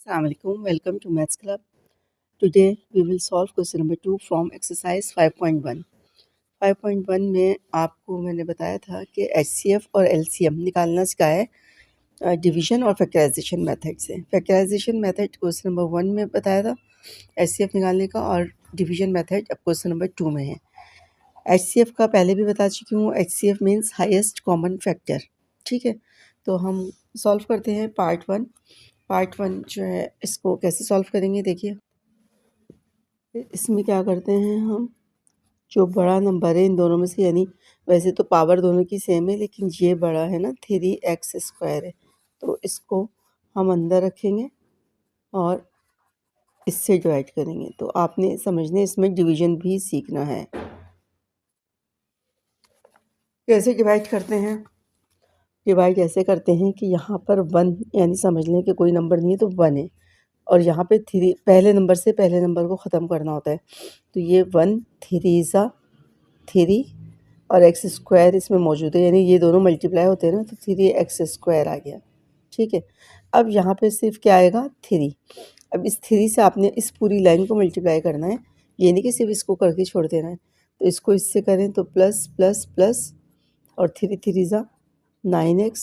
Assalamu alaikum. Welcome to Maths Club. Today we will solve question number 2 from exercise 5.1. 5.1 में आपको मैंने बताया था कि HCF और LCM निकालना सिखाया है डिवीजन और फैक्टराइजेशन मेथड से। फैक्टराइजेशन मेथड क्वेश्चन नंबर 1 में बताया था HCF निकालने का, और डिवीजन मेथड अब क्वेश्चन नंबर 2 में है। HCF का पहले भी बता चुकी हूँ। HCF means highest common factor. ठीक है, तो हम सॉल्व करते हैं पार्ट 1। पार्ट 1 जो है इसको कैसे सॉल्व करेंगे देखिए। इसमें क्या करते हैं हम, जो बड़ा नंबर है इन दोनों में से, यानी वैसे तो पावर दोनों की सेम है लेकिन ये बड़ा है ना, 3x² है, तो इसको हम अंदर रखेंगे और इससे डिवाइड करेंगे। तो आपने समझने इसमें डिवीजन भी सीखना है। कैसे डिवाइड करते हैं? डिवाइड ऐसे करते हैं कि यहाँ पर 1, यानी समझ लें कि कोई नंबर नहीं है तो 1 है, और यहाँ पे 3 पहले नंबर से पहले नंबर को ख़त्म करना होता है। तो ये 1 3 ज़ा 3 और x² इसमें मौजूद है, यानी ये दोनों मल्टीप्लाई होते हैं ना, तो 3x² आ गया। ठीक है, अब यहाँ पे सिर्फ क्या आएगा, 3। अब इस 3 से आपने इस पूरी लाइन को मल्टीप्लाई करना है, ये नहीं कि सिर्फ इसको करके छोड़ देना है। तो इसको इससे करें तो प्लस प्लस प्लस, और 3 3 ज़ा 9x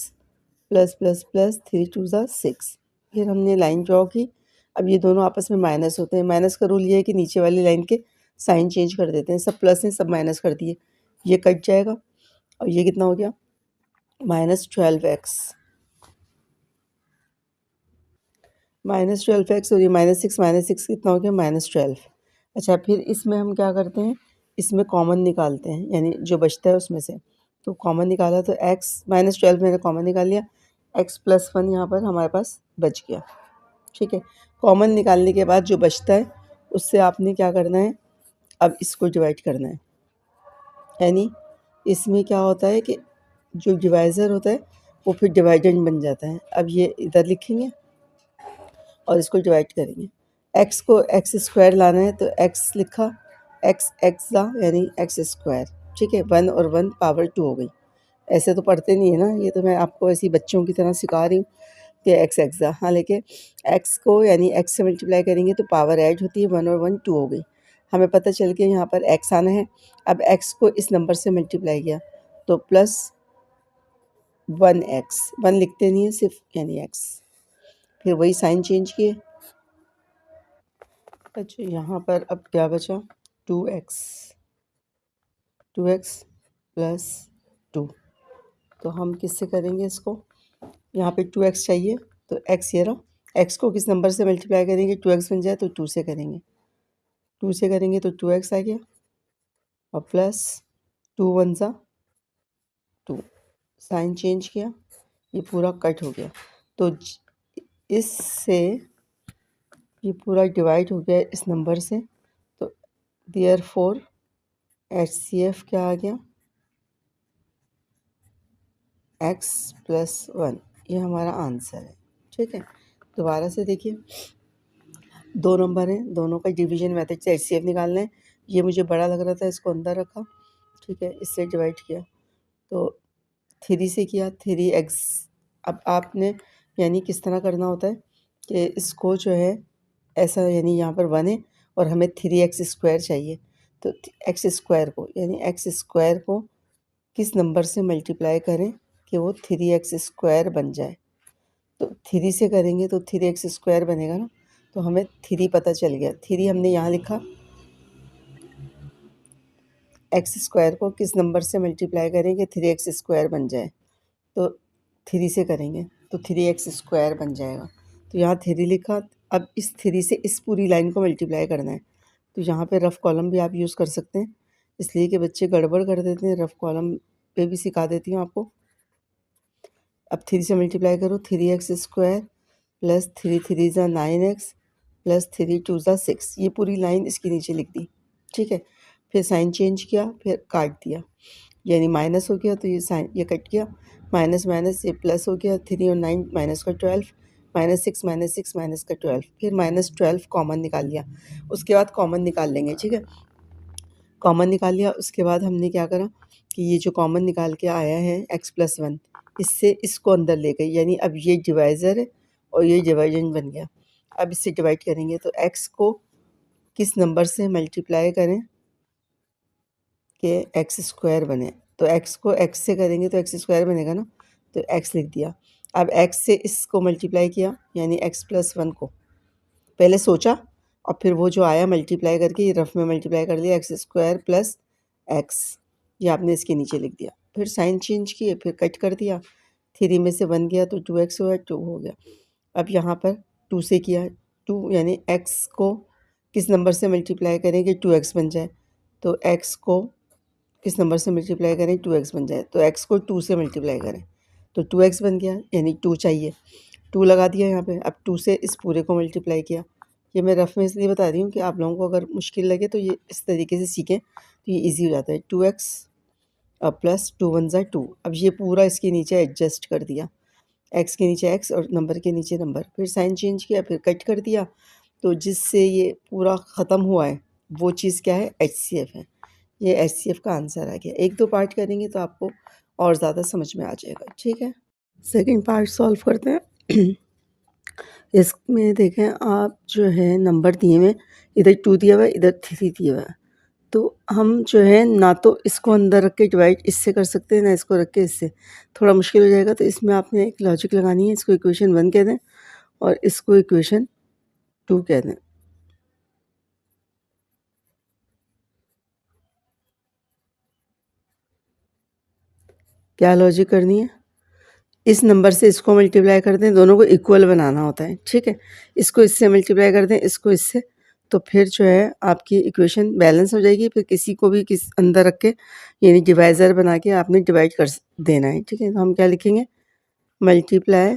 प्लस प्लस प्लस 3 2 ज़ा 6। फिर हमने लाइन ड्रॉ की। अब ये दोनों आपस में माइनस होते हैं। माइनस का रूल ये है कि नीचे वाली लाइन के साइन चेंज कर देते हैं। सब प्लस हैं, सब माइनस कर दिए, ये कट जाएगा। और ये कितना हो गया, -12x -12x, और ये -6 कितना हो गया, -12। अच्छा, फिर इसमें हम क्या करते हैं, इसमें कॉमन निकालते हैं, यानी जो बचता है उसमें से। तो कॉमन निकाला तो x -12 मैंने कॉमन निकाल लिया, x + 1 यहाँ पर हमारे पास बच गया। ठीक है, कॉमन निकालने के बाद जो बचता है उससे आपने क्या करना है, अब इसको डिवाइड करना है। यानी इसमें क्या होता है कि जो डिवाइज़र होता है वो फिर डिवाइडेंड बन जाता है। अब ये इधर लिखेंगे और इसको डिवाइड करेंगे। x को x² लाना है तो x लिखा, x ज़ा यानी x²। ठीक है, 1 और 1 पावर 2 हो गई। ऐसे तो पढ़ते नहीं है ना, ये तो मैं आपको ऐसी बच्चों की तरह सिखा रही हूँ कि x ज़ा। हाँ, लेकिन x को यानी x से मल्टीप्लाई करेंगे तो पावर ऐड होती है, 1 और 1 2 हो गई। हमें पता चल गया यहाँ पर x आना है। अब x को इस नंबर से मल्टीप्लाई किया तो प्लस 1x, 1 लिखते नहीं है सिर्फ, यानी x। फिर वही साइन चेंज किए। अच्छा, यहाँ पर अब क्या बचा, 2x प्लस 2। तो हम किससे करेंगे इसको, यहाँ पे 2x चाहिए तो x ये रहा। x को किस नंबर से मल्टीप्लाई करेंगे, 2x बन जाए तो 2 से करेंगे। 2 से करेंगे तो 2x आ गया, और प्लस 2 1 ज़ा 2, साइन चेंज किया, ये पूरा कट हो गया। तो इससे ये पूरा डिवाइड हो गया इस नंबर से। तो देयरफॉर HCF क्या आ गया, x + 1। ये हमारा आंसर है। ठीक है, दोबारा से देखिए, 2 नंबर हैं, दोनों का डिवीजन मेथड से HCF निकालना है। ये मुझे बड़ा लग रहा था, इसको अंदर रखा। ठीक है, इससे डिवाइड किया तो 3 से किया 3x। अब आपने यानी किस तरह करना होता है कि इसको जो है ऐसा, यानी यहाँ पर 1 है और हमें 3x² चाहिए, तो x² को यानी x² को किस नंबर से मल्टीप्लाई करें कि वो 3x² बन जाए। तो 3 से करेंगे तो 3x² बनेगा ना, तो हमें 3 पता चल गया। 3 हमने यहाँ लिखा, x² को किस नंबर से मल्टीप्लाई करें कि 3x² बन जाए। तो 3 से करेंगे तो 3x² बन जाएगा। तो यहाँ 3 लिखा। अब इस 3 से इस पूरी लाइन को मल्टीप्लाई करना है। तो यहाँ पे रफ़ कॉलम भी आप यूज़ कर सकते हैं, इसलिए कि बच्चे गड़बड़ कर देते हैं। रफ़ कॉलम पे भी सिखा देती हूँ आपको। अब 3 से मल्टीप्लाई करो, 3x² प्लस 3 3 ज़ा 9x प्लस 3 2 ज़ा 6। ये पूरी लाइन इसके नीचे लिख दी। ठीक है, फिर साइन चेंज किया, फिर काट दिया, यानी माइनस हो गया तो ये साइन ये कट गया, माइनस माइनस ये प्लस हो गया। 3 और 9 माइनस का 12, -6 -6 माइनस का 12, फिर -12 कॉमन निकाल लिया। उसके बाद कॉमन निकाल लेंगे। ठीक है, कॉमन निकाल लिया, उसके बाद हमने क्या करा कि ये जो कॉमन निकाल के आया है x + 1, इससे इसको अंदर ले गए, यानी अब ये डिवाइज़र है और ये डिवाइडेंड बन गया। अब इससे डिवाइड करेंगे तो x को किस नंबर से मल्टीप्लाई करें कि एक्स स्क्वायर बने। तो x को x से करेंगे तो एक्स स्क्वायर बनेगा ना, तो x लिख दिया। अब x से इसको मल्टीप्लाई किया यानी x+1 को पहले सोचा और फिर वो जो आया मल्टीप्लाई करके ये रफ में मल्टीप्लाई कर लिया, एक्स स्क्वायर प्लस एक्स, ये आपने इसके नीचे लिख दिया। फिर साइन चेंज किए, फिर कट कर दिया, 3 में से 1 गया तो 2x हुआ, 2 हो गया। अब यहाँ पर 2 से किया, 2 यानी x को किस नंबर से मल्टीप्लाई करें कि 2x बन जाए, तो x को किस नंबर से मल्टीप्लाई करें 2x बन जाए, तो x को 2 से मल्टीप्लाई करें तो 2x बन गया, यानी 2 चाहिए, 2 लगा दिया यहाँ पे। अब 2 से इस पूरे को मल्टीप्लाई किया। ये मैं रफ में इसलिए बता रही हूँ कि आप लोगों को अगर मुश्किल लगे तो ये इस तरीके से सीखें तो ये इजी हो जाता है। 2x प्लस 2 1 ज़ा 2। अब ये पूरा इसके नीचे एडजस्ट कर दिया, x के नीचे x और नंबर के नीचे नंबर, फिर साइन चेंज किया, फिर कट कर दिया, तो जिससे ये पूरा ख़त्म हुआ है वो चीज़ क्या है, HCF है। ये HCF का आंसर आ गया। 1-2 पार्ट करेंगे तो आपको और ज़्यादा समझ में आ जाएगा, ठीक है। सेकंड पार्ट सॉल्व करते हैं। इसमें देखें आप जो है नंबर दिए हुए, इधर 2 दिया हुआ है, इधर 3 दिया हुआ है, तो हम जो है ना तो इसको अंदर रख के डिवाइड इससे कर सकते हैं, ना इसको रख के इससे, थोड़ा मुश्किल हो जाएगा। तो इसमें आपने एक लॉजिक लगानी है, इसको इक्वेशन 1 कह दें और इसको इक्वेशन 2 कह दें। क्या लॉजिक करनी है, इस नंबर से इसको मल्टीप्लाई कर दें, दोनों को इक्वल बनाना होता है, ठीक है। इसको इससे मल्टीप्लाई कर दें, इसको इससे, तो फिर जो है आपकी इक्वेशन बैलेंस हो जाएगी। फिर किसी को भी किस अंदर रख के यानी डिवाइज़र बना के आपने डिवाइड कर देना है, ठीक है। तो हम क्या लिखेंगे, मल्टीप्लाई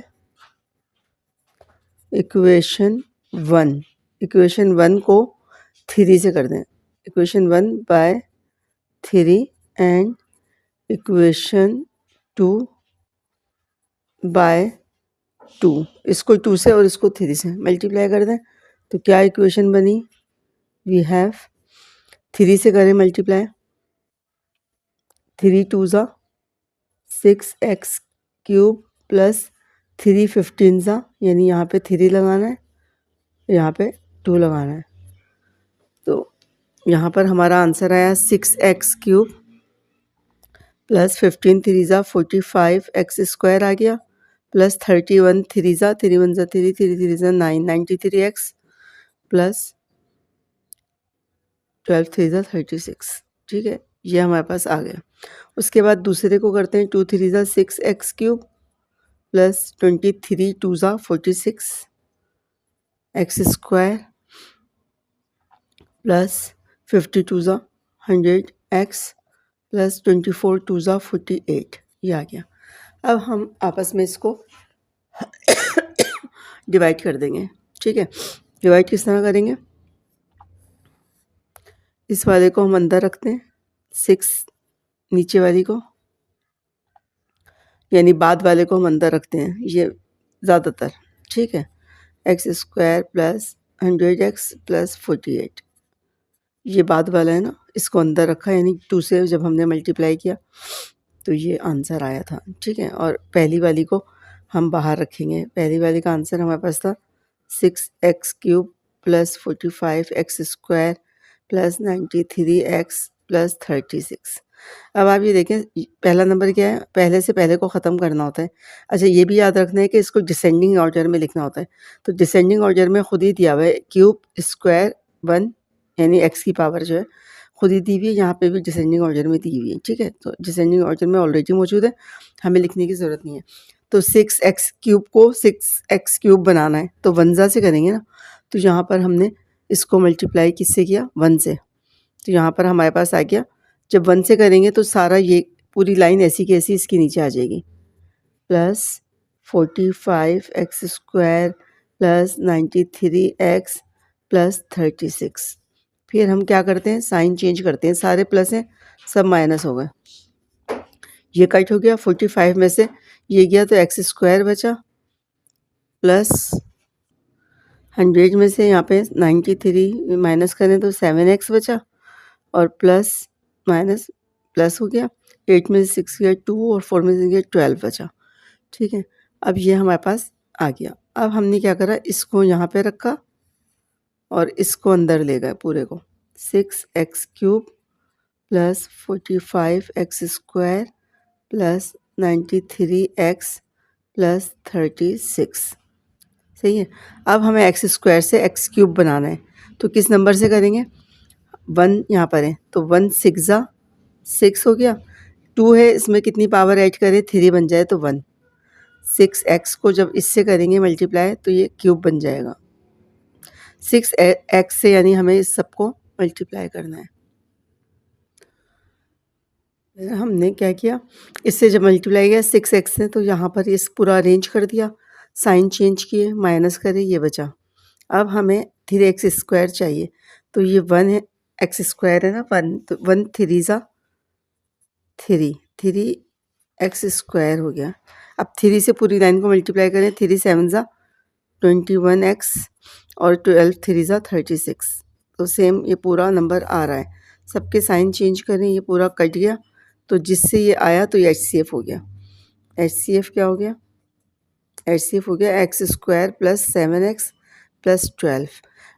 इक्वेशन 1, इक्वेशन 1 को 3 से कर दें, equation 1 by 3 and equation 2 by 2, इसको 2 से और इसको 3 से मल्टीप्लाई कर दें तो क्या इक्वेशन बनी, वी हैव 3 से करें मल्टीप्लाई, 3 2 ज़ा 6x क्यूब प्लस 3 15 ज़ा, यानी यहाँ पे 3 लगाना है, यहाँ पे 2 लगाना है। तो यहाँ पर हमारा आंसर आया 6x क्यूब प्लस 15 3 ज़ा 45 x स्क्वायर आ गया, प्लस 31 3 ज़ा 3 1 ज़ा 3 3 3 ज़ा 9 93x प्लस 12 3 ज़ा 36, ठीक है। ये हमारे पास आ गया। उसके बाद दूसरे को करते हैं, 2 3 ज़ा 6x क्यूब प्लस 23 2 ज़ा 46 x स्क्वायर प्लस 52 ज़ा 100x प्लस 24 2 ज़ा 48, ये आ गया। अब हम आपस में इसको डिवाइड कर देंगे, ठीक है। डिवाइड किस तरह करेंगे, इस वाले को हम अंदर रखते हैं, 6 नीचे वाली को, यानी बाद वाले को हम अंदर रखते हैं, ये ज़्यादातर, ठीक है। X square plus 100x plus 48, ये बाद वाला है ना, इसको अंदर रखा, यानी 2 से जब हमने मल्टीप्लाई किया तो ये आंसर आया था, ठीक है। और पहली वाली को हम बाहर रखेंगे, पहली वाली का आंसर हमारे पास था 6x cube plus 45 x square plus 93x plus 36। अब आप ये देखें पहला नंबर क्या है, पहले से पहले को ख़त्म करना होता है। अच्छा ये भी याद रखना है कि इसको डिसेंडिंग ऑर्डर में लिखना होता है, तो डिसेंडिंग ऑर्डर में खुद ही दिया हुआ है, क्यूब स्क्वायर 1 यानी x की पावर जो है खुद ही दी हुई है, यहाँ पे भी डिसेंडिंग ऑर्डर में दी हुई है, ठीक है। तो डिसेंडिंग ऑर्डर में ऑलरेडी मौजूद है, हमें लिखने की ज़रूरत नहीं है। तो 6x क्यूब को 6x क्यूब बनाना है तो 1 ज़ा से करेंगे ना, तो यहाँ पर हमने इसको मल्टीप्लाई किससे किया, 1 से, तो यहाँ पर हमारे पास आ गया। जब 1 से करेंगे तो सारा ये पूरी लाइन ऐसी की ऐसी इसके नीचे आ जाएगी, plus 45 x square plus 93x plus 36। फिर हम क्या करते हैं, साइन चेंज करते हैं, सारे प्लस हैं सब माइनस हो गए, ये कट हो गया, 45 में से ये गया तो एक्स स्क्वायर बचा, प्लस 100 में से यहाँ पे 93 माइनस करें तो 7x बचा, और प्लस माइनस प्लस हो गया, 8 में से 6 गया 2 और 4 में से गया 12 बचा, ठीक है। अब ये हमारे पास आ गया। अब हमने क्या करा, इसको यहाँ पे रखा और इसको अंदर ले गए पूरे को। 6x³ plus 45x² plus 93x plus 36। सही है। अब हमें x² से x³ बनाना है, तो किस नंबर से करेंगे? 1 यहाँ पर है, तो 1 6 6 हो गया। 2 है, इसमें कितनी पावर ऐड करें? 3 बन जाए तो 1। 6x को जब इससे करेंगे मल्टीप्लाई तो ये क्यूब बन जाएगा। 6x से यानी हमें इस सबको मल्टीप्लाई करना है। हमने क्या किया, इससे जब मल्टीप्लाई किया 6x से, तो यहाँ पर इस पूरा अरेंज कर दिया, साइन चेंज किए, माइनस करे, ये बचा। अब हमें 3x² चाहिए, तो ये 1 है, x² है ना 1, तो 1 3 ज़ा 3, 3x² हो गया। अब 3 से पूरी लाइन को मल्टीप्लाई करें, 3 7 ज़ा 21x और 12 3 ज़ा 36, तो सेम ये पूरा नंबर आ रहा है। सबके साइन चेंज करें, ये पूरा कट गया, तो जिससे ये आया तो ये HCF हो गया। HCF क्या हो गया? HCF हो गया x² प्लस 7x प्लस 12।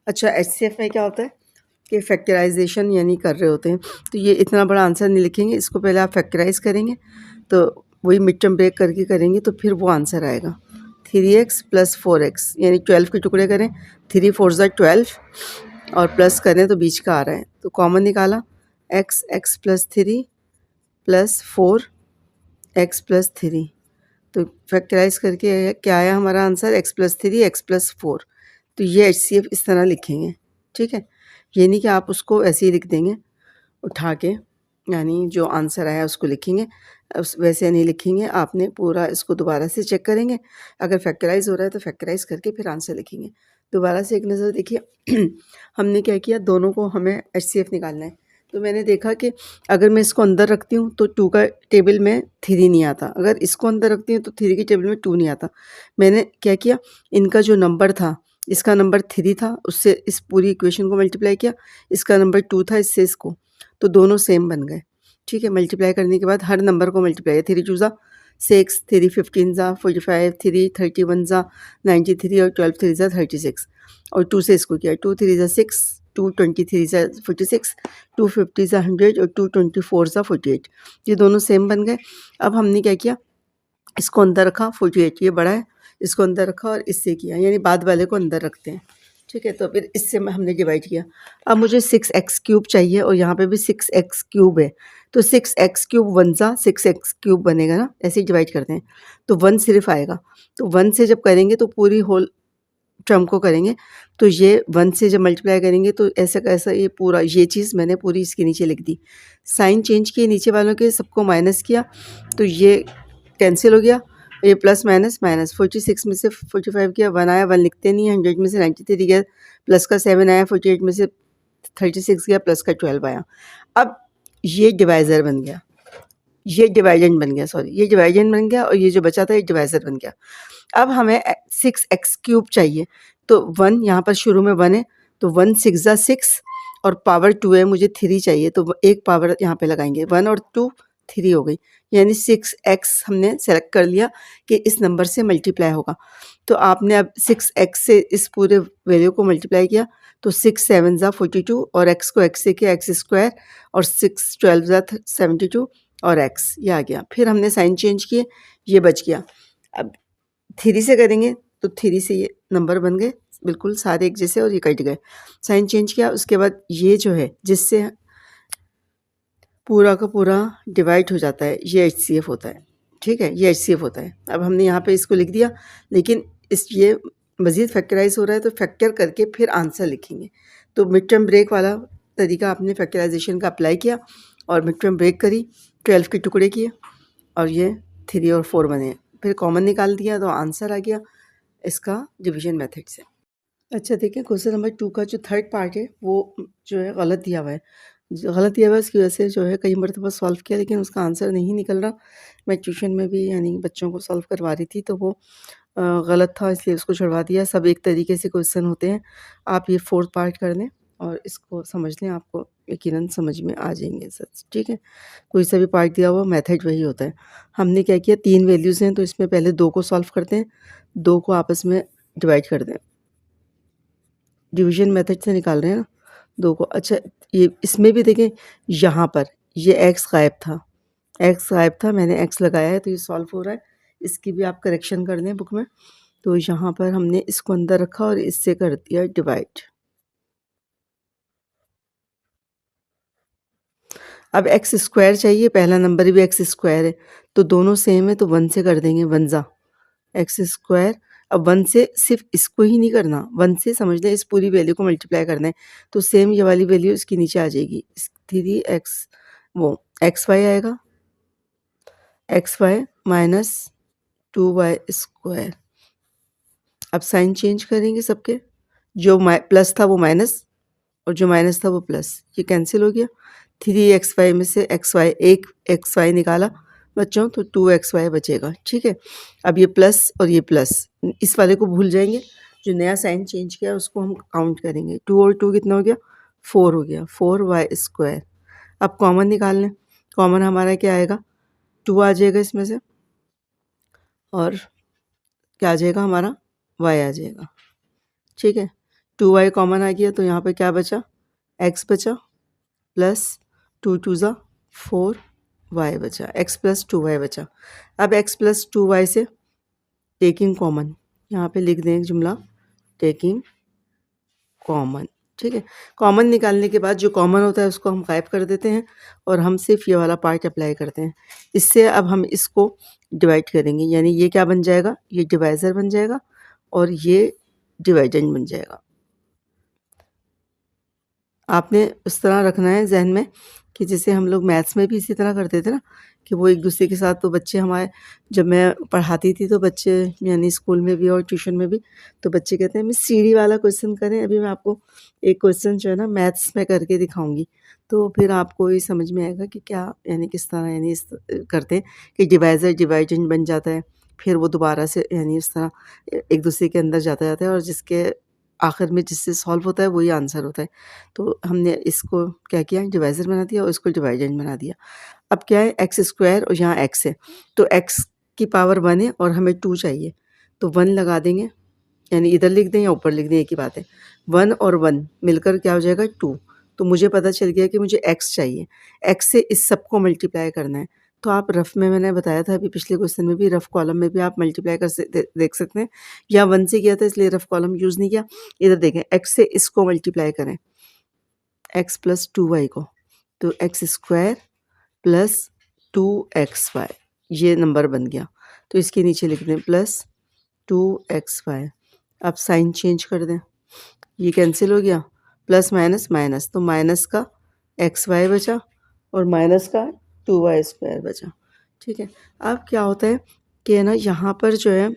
अच्छा, HCF में क्या होता है कि फैक्टराइजेशन यानी कर रहे होते हैं, तो ये इतना बड़ा आंसर नहीं लिखेंगे, इसको पहले आप फैक्टराइज करेंगे, तो वही मिड टर्म ब्रेक करके करेंगे, तो फिर वो आंसर आएगा। 3x प्लस 4x यानी 12 के टुकड़े करें, 3 4 ज़ा 12 और प्लस करें तो बीच का आ रहा है, तो कॉमन निकाला, x plus 3 plus 4x plus 3, तो फैक्टराइज करके क्या आया हमारा answer? x plus 3 x plus 4। तो ये HCF इस तरह लिखेंगे, ठीक है। ये नहीं कि आप उसको ऐसे ही लिख देंगे उठा के, यानी जो आंसर आया उसको लिखेंगे, उस वैसे नहीं लिखेंगे, आपने पूरा इसको दोबारा से चेक करेंगे। अगर फैक्टराइज हो रहा है तो फैक्टराइज करके फिर आंसर लिखेंगे। दोबारा से एक नज़र देखिए हमने क्या किया, दोनों को हमें HCF निकालना है, तो मैंने देखा कि अगर मैं इसको अंदर रखती हूँ तो 2 का टेबल में 3 नहीं आता, अगर इसको अंदर रखती हूँ तो 3 के टेबल में 2 नहीं आता। मैंने क्या किया, इनका जो नंबर था, इसका नंबर 3 था, उससे इस पूरी इक्वेशन को मल्टीप्लाई किया, इसका नंबर 2 था, इससे इसको, तो दोनों सेम बन गए, ठीक है। मल्टीप्लाई करने के बाद हर नंबर को मल्टीप्लाई, 3 2 ज़ा 6, 3 15 ज़ा 45, 3 31 ज़ा 93 और 12 3 ज़ा 36, और 2 से इसको किया, 2 3 ज़ा 6, 2 23 ज़ा 46, 2 50 ज़ा 100 और 2 24 ज़ा 48, ये दोनों सेम बन गए। अब हमने क्या किया, इसको अंदर रखा, 48 ये बड़ा है, इसको अंदर रखा और इससे किया, यानी बाद वाले को अंदर रखते हैं, ठीक है। तो फिर इससे हमने डिवाइड किया। अब मुझे 6x³ चाहिए और यहाँ पे भी 6x³ है, तो 6x³ 1 ज़ा 6x³ बनेगा ना, ऐसे ही डिवाइड करते हैं, तो 1 सिर्फ आएगा। तो 1 से जब करेंगे तो पूरी होल टर्म को करेंगे, तो ये 1 से जब मल्टीप्लाई करेंगे तो ऐसा कैसा, ये पूरा ये चीज़ मैंने पूरी इसके नीचे लिख दी, साइन चेंज किए नीचे वालों के, सबको माइनस किया, तो ये कैंसिल हो गया, ये प्लस माइनस माइनस, 46 में से 45 गया, 1 आया, 1 लिखते नहीं है, 100 में से 93 गया, प्लस का 7 आया, 48 में से 36 गया, प्लस का 12 आया। अब ये डिवाइज़र बन गया, ये डिवाइडेंड बन गया, सॉरी ये डिवाइडेंड बन गया, और ये जो बचा था ये डिवाइज़र बन गया। अब हमें 6x³ चाहिए, तो 1 यहाँ पर शुरू में 1 है, तो 1 6 ज़ा 6 और पावर 2 है, मुझे 3 चाहिए, तो एक पावर यहाँ पे लगाएंगे, 1 और 2 3 हो गई, यानी 6x हमने सेलेक्ट कर लिया कि इस नंबर से मल्टीप्लाई होगा। तो आपने अब 6x से इस पूरे वैल्यू को मल्टीप्लाई किया, तो 6 7 ज़ा 42 और x को x से किया x² और 6 12 ज़ा 72 और x, ये आ गया। फिर हमने साइन चेंज किए, ये बच गया। अब 3 से करेंगे तो 3 से ये नंबर बन गए बिल्कुल सारे एक जैसे, और ये कट गए। साइन चेंज किया, उसके बाद ये जो है जिससे पूरा का पूरा डिवाइड हो जाता है, ये HCF होता है, ठीक है, ये HCF होता है। अब हमने यहाँ पे इसको लिख दिया, लेकिन ये मज़ीद फैक्टराइज हो रहा है, तो फैक्टर करके फिर आंसर लिखेंगे। तो मिड टर्म ब्रेक वाला तरीका आपने फैक्टराइजेशन का अप्लाई किया और मिड टर्म ब्रेक करी, 12 के टुकड़े किए और ये 3 और 4 बने, फिर कॉमन निकाल दिया तो आंसर आ गया इसका डिवीजन मेथड से। अच्छा देखिए, क्वेश्चन नंबर 2 का जो थर्ड पार्ट है वो जो है गलत दिया हुआ है, गलत दिया हुआ है, उसकी वजह से जो है कई मरतबा सॉल्व किया लेकिन उसका आंसर नहीं निकल रहा। मैं ट्यूशन में भी यानी बच्चों को सॉल्व करवा रही थी, तो वो गलत था, इसलिए उसको छुड़वा दिया। सब एक तरीके से क्वेश्चन होते हैं, आप ये फोर्थ पार्ट कर लें और इसको समझ लें, आपको यकीनन समझ में आ जाएंगे सच, ठीक है। कोई सा भी पार्ट दिया हुआ मेथड वही होता है। हमने क्या किया, 3 वैल्यूज़ हैं, तो इसमें पहले 2 को सॉल्व करते हैं, 2 को आपस में डिवाइड कर दें। डिवीज़न मेथड से निकाल रहे हैं ना 2 को। अच्छा, ये इसमें भी देखें, यहाँ पर ये x गायब था, मैंने x लगाया है तो ये सॉल्व हो रहा है। इसकी भी आप करेक्शन कर लें बुक में। तो यहाँ पर हमने इसको अंदर रखा और इससे कर दिया डिवाइड। अब एक्स स्क्वायर चाहिए, पहला नंबर भी एक्स स्क्वायर है तो दोनों सेम है तो 1 से कर देंगे, 1 ज़ा एक्स स्क्वायर। अब 1 से सिर्फ इसको ही नहीं करना, 1 से समझ लें इस पूरी वैल्यू को मल्टीप्लाई करना है तो सेम ये वाली वैल्यू इसके नीचे आ जाएगी। 3x वो एक्स वाई आएगा, x y minus 2y square. अब साइन चेंज करेंगे सबके, जो प्लस था वो माइनस और जो माइनस था वो प्लस, ये कैंसिल हो गया। 3xy में से xy एक xy निकाला बच्चों तो 2xy बचेगा, ठीक है। अब ये प्लस और ये प्लस, इस वाले को भूल जाएंगे, जो नया साइन चेंज किया उसको हम काउंट करेंगे। 2 और 2 कितना हो गया, 4 हो गया, 4y स्क्वायर। अब कॉमन निकाल लें, कॉमन हमारा क्या आएगा, 2 आ जाएगा इसमें से और क्या आ जाएगा हमारा, y आ जाएगा, ठीक है। 2y कॉमन आ गया तो यहाँ पे क्या बचा, x बचा प्लस 2 2 ज़ा 4 y बचा, x प्लस 2y बचा। अब x प्लस 2y से टेकिंग कॉमन, यहाँ पे लिख दें जुमला टेकिंग कॉमन, ठीक है। कॉमन निकालने के बाद जो कॉमन होता है उसको हम गायब कर देते हैं और हम सिर्फ ये वाला पार्ट अप्लाई करते हैं। इससे अब हम इसको डिवाइड करेंगे, यानी ये क्या बन जाएगा, ये डिवाइज़र बन जाएगा और ये डिवाइडेंड बन जाएगा। आपने उस तरह रखना है ज़हन में कि जैसे हम लोग मैथ्स में भी इसी तरह करते थे ना, कि वो एक दूसरे के साथ, तो बच्चे हमारे, जब मैं पढ़ाती थी तो बच्चे, यानी स्कूल में भी और ट्यूशन में भी, तो बच्चे कहते हैं मिस सीढ़ी वाला क्वेश्चन करें। अभी मैं आपको एक क्वेश्चन जो है ना मैथ्स में करके दिखाऊंगी, तो फिर आपको ये समझ में आएगा कि क्या, यानी किस तरह, यानी इस करते हैं कि डिवाइज़र डिवाइडेंड बन जाता है, फिर वो दोबारा से यानी इस तरह एक दूसरे के अंदर जाता जाता है और जिसके आखिर में जिससे सॉल्व होता है वही आंसर होता है। तो हमने इसको क्या किया, डिवाइज़र बना दिया और इसको डिवाइडेंड बना दिया। अब क्या है, एक्स स्क्वायर और यहाँ एक्स है तो एक्स की पावर 1 है और हमें 2 चाहिए तो 1 लगा देंगे, यानी इधर लिख दें या ऊपर लिख दें एक ही बात है। 1 और 1 मिलकर क्या हो जाएगा, 2। तो मुझे पता चल गया कि मुझे एक्स चाहिए, एक्स से इस सब को मल्टीप्लाई करना है। तो आप रफ़ में, मैंने बताया था अभी पिछले क्वेश्चन में भी, रफ़ कॉलम में भी आप मल्टीप्लाई कर देख सकते हैं, या 1 से किया था इसलिए रफ़ कॉलम यूज़ नहीं किया। इधर देखें, एक्स से इसको मल्टीप्लाई करें, एक्स प्लस 2y को, तो एक्स स्क्वायर प्लस 2xy, ये नंबर बन गया। तो इसके नीचे लिख दें प्लस 2xy। अब साइन चेंज कर दें, ये कैंसिल हो गया, प्लस माइनस माइनस, तो माइनस का xy बचा और माइनस का 2y स्क्वायर बचा, ठीक है। अब क्या होता है कि ना यहाँ पर जो है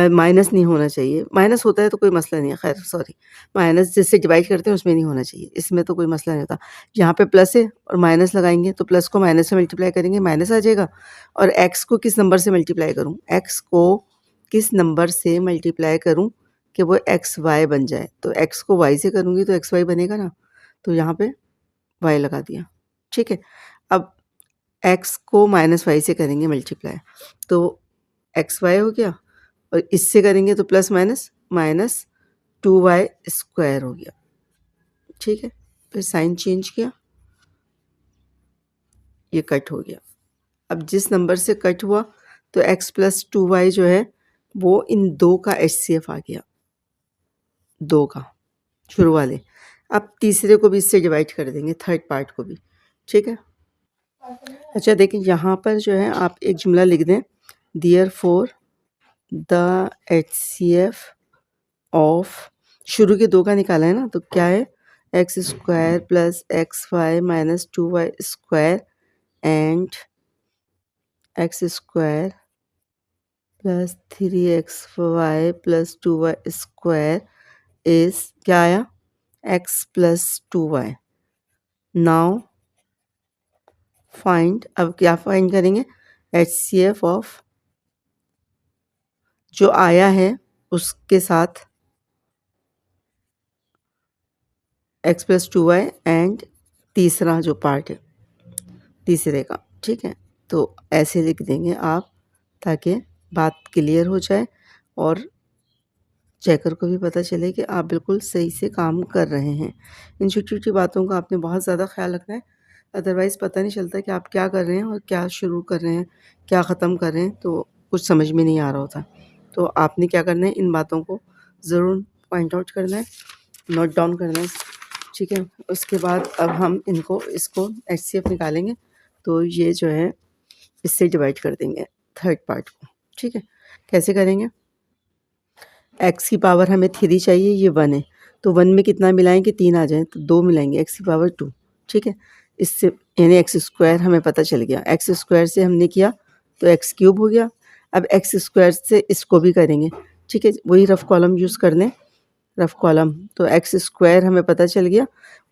माइनस नहीं होना चाहिए, माइनस होता है तो कोई मसला नहीं है, खैर सॉरी, माइनस जिससे डिवाइड करते हैं उसमें नहीं होना चाहिए, इसमें तो कोई मसला नहीं होता। यहाँ पे प्लस है और माइनस लगाएंगे तो प्लस को माइनस से मल्टीप्लाई करेंगे, माइनस आ जाएगा। और एक्स को किस नंबर से मल्टीप्लाई करूँ, एक्स को किस नंबर से मल्टीप्लाई करूँ कि वो एक्स वाई बन जाए, तो एक्स को वाई से करूँगी तो एक्स वाई बनेगा ना, तो यहाँ पे वाई लगा दिया, ठीक है। अब एक्स को माइनस वाई से करेंगे मल्टीप्लाई तो एक्स वाई हो गया, और इससे करेंगे तो plus minus minus 2y square हो गया, ठीक है। फिर साइन चेंज किया, ये कट हो गया। अब जिस नंबर से कट हुआ तो x प्लस 2y जो है वो इन दो का HCF आ गया, दो का शुरू वाले। अब तीसरे को भी इससे डिवाइड कर देंगे, थर्ड पार्ट को भी, ठीक है। अच्छा देखिए, यहाँ पर जो है आप एक जुमला लिख दें, देयरफॉर द HCF ऑफ, शुरू के दो का निकाला है ना, तो क्या है, x square plus x y minus 2y square and x square plus 3xy plus 2y square is क्या आया, x plus 2y। Now find, अब क्या फाइंड करेंगे, HCF ऑफ जो आया है उसके साथ x प्लस 2y एंड तीसरा जो पार्ट है तीसरे का, ठीक है। तो ऐसे लिख देंगे आप ताकि बात क्लियर हो जाए और चेकर को भी पता चले कि आप बिल्कुल सही से काम कर रहे हैं। इन छोटी-छोटी बातों का आपने बहुत ज़्यादा ख़्याल रखना है, अदरवाइज़ पता नहीं चलता कि आप क्या कर रहे हैं और क्या शुरू कर रहे हैं, क्या ख़त्म कर रहे हैं, तो कुछ समझ में नहीं आ रहा होता। तो आपने क्या करना है, इन बातों को ज़रूर पॉइंट आउट करना है, नोट डाउन करना है, ठीक है? उसके बाद अब हम इसको एचसीएफ निकालेंगे, तो ये जो है इससे डिवाइड कर देंगे थर्ड पार्ट को, ठीक है? कैसे करेंगे? एक्स की पावर हमें 3 चाहिए, ये 1 है, तो 1 में कितना मिलाएँ कि 3 आ जाएँ, तो 2 मिलाएँगे, एक्स की पावर 2, ठीक है? इससे यानी एक्स स्क्वायर हमें पता चल गया, एक्स स्क्वायर से हमने किया तो एक्स क्यूब हो गया। अब एक्स स्क्वायर से इसको भी करेंगे, ठीक है? वही रफ़ कॉलम यूज़ कर लें, रफ़ कॉलम, तो एक्स स्क्वायर हमें पता चल गया,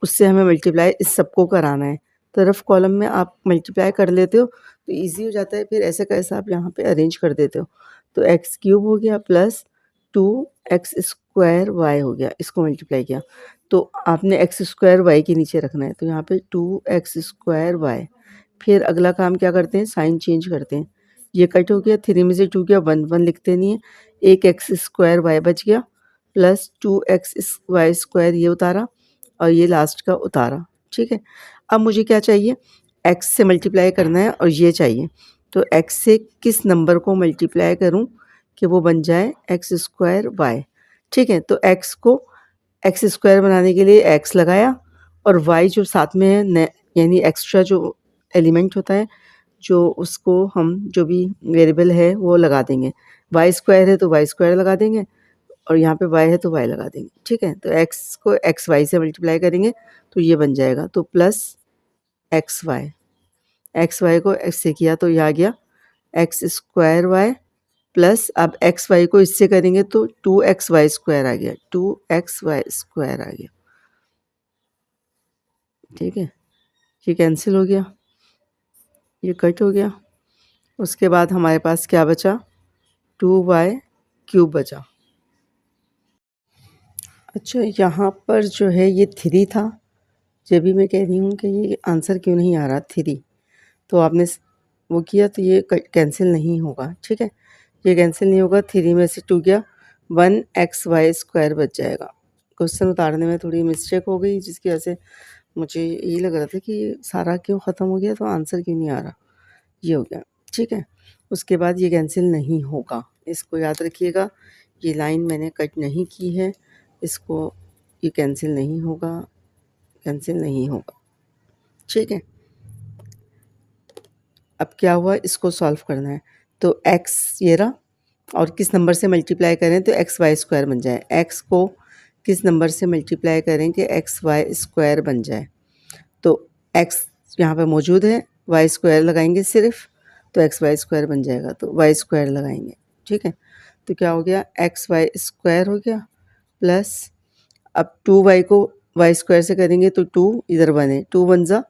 उससे हमें मल्टीप्लाई इस सबको कराना है। तो रफ़ कॉलम में आप मल्टीप्लाई कर लेते हो, तो ईज़ी हो जाता है, फिर ऐसा कैसा आप यहाँ पे अरेंज कर देते हो। तो एक्स क्यूब हो गया प्लस 2x स्क्वायर y हो गया, इसको मल्टीप्लाई किया। तो आपने x स्क्वायर y के नीचे रखना है, तो यहाँ पे 2x स्क्वायर y। फिर अगला काम क्या करते हैं, साइन चेंज करते हैं। ये कट हो गया, 3 में से 2 गया, 1 1 लिखते नहीं है, एक x स्क्वायर y बच गया प्लस 2x y स्क्वायर ये उतारा और ये लास्ट का उतारा, ठीक है? अब मुझे क्या चाहिए, x से मल्टीप्लाई करना है और ये चाहिए। तो x से किस नंबर को मल्टीप्लाई करूँ कि वो बन जाए एक्स स्क्वायर वाई, ठीक है? तो एक्स को एक्स स्क्वायर बनाने के लिए एक्स लगाया और वाई जो साथ में है न, यानी एक्स्ट्रा जो एलिमेंट होता है, जो उसको हम जो भी वेरिएबल है वो लगा देंगे। वाई स्क्वायर है तो वाई स्क्वायर लगा देंगे और यहाँ पे वाई है तो वाई लगा देंगे, ठीक है? तो एक्स को एक्स वाई से मल्टीप्लाई करेंगे तो ये बन जाएगा, तो प्लस एक्स वाई को एक्स से किया तो ये आ गया एक्स स्क्वायर वाई प्लस अब एक्स वाई को इससे करेंगे तो 2xy स्क्वायर आ गया, 2xy स्क्वायर आ गया, ठीक है? ये कैंसिल हो गया, ये कट हो गया। उसके बाद हमारे पास क्या बचा, 2y क्यूब बचा। अच्छा, यहाँ पर जो है ये 3 था, जब भी मैं कह रही हूँ कि ये आंसर क्यों नहीं आ रहा 3, तो आपने वो किया तो ये कैंसिल नहीं होगा, ठीक है? ये कैंसिल नहीं होगा, 3 में से 2 गया, 1xy स्क्वायर बच जाएगा। क्वेश्चन उतारने में थोड़ी मिस्टेक हो गई, जिसकी वजह से मुझे यही लग रहा था कि सारा क्यों ख़त्म हो गया, तो आंसर क्यों नहीं आ रहा, ये हो गया, ठीक है? उसके बाद ये कैंसिल नहीं होगा, इसको याद रखिएगा। ये लाइन मैंने कट नहीं की है, इसको, ये कैंसिल नहीं होगा, कैंसिल नहीं होगा, ठीक है? अब क्या हुआ, इसको सॉल्व करना है, तो x ये रहा और किस नंबर से मल्टीप्लाई करें तो एक्स वाई स्क्वायर बन जाए। x को किस नंबर से मल्टीप्लाई करें कि एक्स वाई स्क्वायर बन जाए, तो x यहाँ पे मौजूद है, वाई स्क्वायर लगाएंगे सिर्फ, तो एक्स वाई स्क्वायर बन जाएगा, तो वाई स्क्वायर लगाएंगे, ठीक है? तो क्या हो गया, एक्स वाई स्क्वायर हो गया प्लस अब 2y को वाई स्क्वायर से करेंगे तो 2 इधर 1 है, 2 1 ज़ा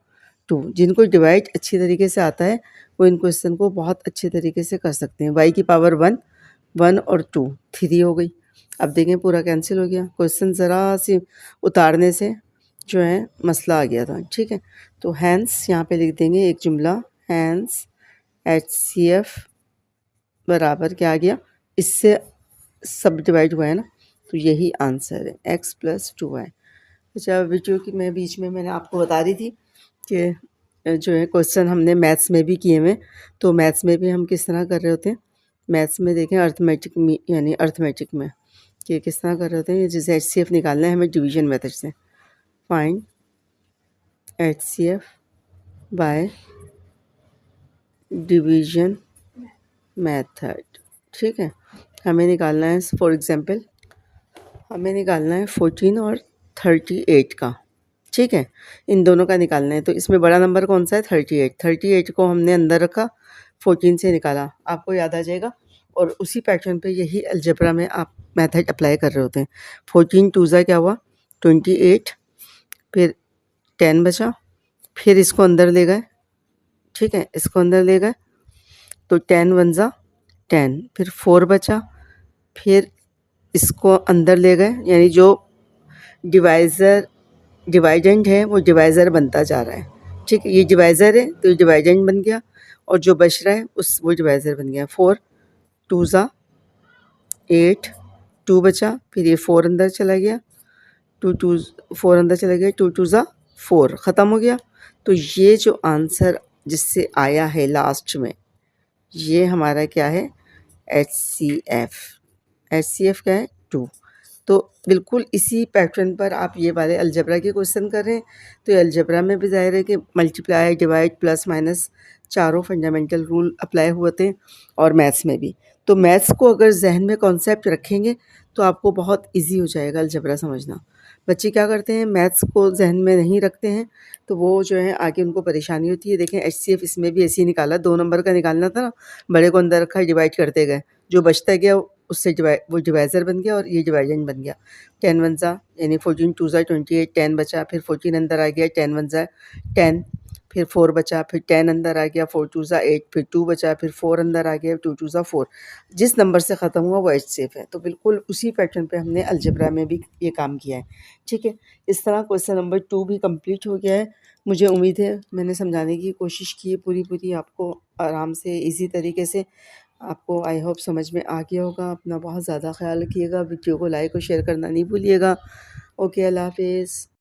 2। जिनको डिवाइड अच्छी तरीके से आता है वो इन क्वेश्चन को बहुत अच्छे तरीके से कर सकते हैं। y की पावर 1, 1 और 2 3 हो गई। अब देखें पूरा कैंसिल हो गया, क्वेश्चन ज़रा सी उतारने से जो है मसला आ गया था, ठीक है? तो हैंस यहाँ पे लिख देंगे एक जुमला, हैंस HCF बराबर क्या आ गया, इससे सब डिवाइड हुआ है ना, तो यही आंसर है x प्लस 2y। अच्छा, वीडियो की मैं बीच में मैंने आपको बता रही थी कि जो है क्वेश्चन हमने मैथ्स में भी किए हुए, तो मैथ्स में भी हम किस तरह कर रहे होते हैं, मैथ्स में देखें अर्थमेटिक में, यानी अर्थमेटिक में कि किस तरह कर रहे होते हैं। जैसे HCF निकालना है हमें डिवीजन मेथड से, find HCF by division method, ठीक है? हमें निकालना है, फॉर एग्जांपल हमें निकालना है 14 और 38 का, ठीक है? इन दोनों का निकालना है, तो इसमें बड़ा नंबर कौन सा है, 38। 38 को हमने अंदर रखा, 14 से निकाला, आपको याद आ जाएगा। और उसी पैटर्न पे यही अलजेब्रा में आप मेथड अप्लाई कर रहे होते हैं। 14 2 ज़ा क्या हुआ 28, फिर 10 बचा, फिर इसको अंदर ले गए, ठीक है? इसको अंदर ले गए तो 10 1 ज़ा 10, फिर 4 बचा, फिर इसको अंदर ले गए, यानी जो डिवाइडेंड है वो डिवाइज़र बनता जा रहा है, ठीक है? ये डिवाइज़र है तो ये डिवाइडेंड बन गया और जो बच रहा है वो डिवाइज़र बन गया। 4 2 ज़ा 8, 2 बचा, फिर ये 4 अंदर चला गया, 2 2 4 अंदर चला गया, 2 2 ज़ा 4 ख़त्म हो गया। तो ये जो आंसर जिससे आया है लास्ट में, ये हमारा क्या है, HCF। HCF क्या है, 2। तो बिल्कुल इसी पैटर्न पर आप ये वाले अलजेब्रा के क्वेश्चन कर रहे हैं, तो ये अलजेब्रा में भी ज़ाहिर है कि मल्टीप्लाई, डिवाइड, प्लस, माइनस चारों फंडामेंटल रूल अप्लाई हुए थे, और मैथ्स में भी। तो मैथ्स को अगर ज़हन में कॉन्सेप्ट रखेंगे तो आपको बहुत ईज़ी हो जाएगा अलजेब्रा समझना। बच्चे क्या करते हैं, मैथ्स को ज़हन में नहीं रखते हैं, तो वो जो है आगे उनको परेशानी होती है। देखें HCF इसमें भी ऐसे ही निकाला, 2 नंबर का निकालना था ना, बड़े को अंदर रखा, डिवाइड करते गए, जो बचता गया उससे वो डिवाइज़र बन गया और ये डिवाइडेंड बन गया। 10 1 ज़ा यानी 14 2 ज़ा 28, 10 बचा, फिर 14 अंदर आ गया, 10 1 ज़ा 10, फिर 4 बचा, फिर 10 अंदर आ गया, 4 2 ज़ा 8, फिर 2 बचा, फिर 4 अंदर आ गया, 2 2 ज़ा 4। जिस नंबर से ख़त्म हुआ वो HCF है। तो बिल्कुल उसी पैटर्न पे हमने अलजेब्रा में भी ये काम किया है, ठीक है। इस तरह क्वेश्चन नंबर 2 भी कंप्लीट हो गया है। मुझे उम्मीद है मैंने समझाने की कोशिश की है पूरी आपको आराम से, ईज़ी तरीके से। आपको आई होप समझ में आ गया होगा। अपना बहुत ज़्यादा ख़्याल रखिएगा, वीडियो को लाइक और शेयर करना नहीं भूलिएगा। ओके, अल्लाह हाफ़िज़।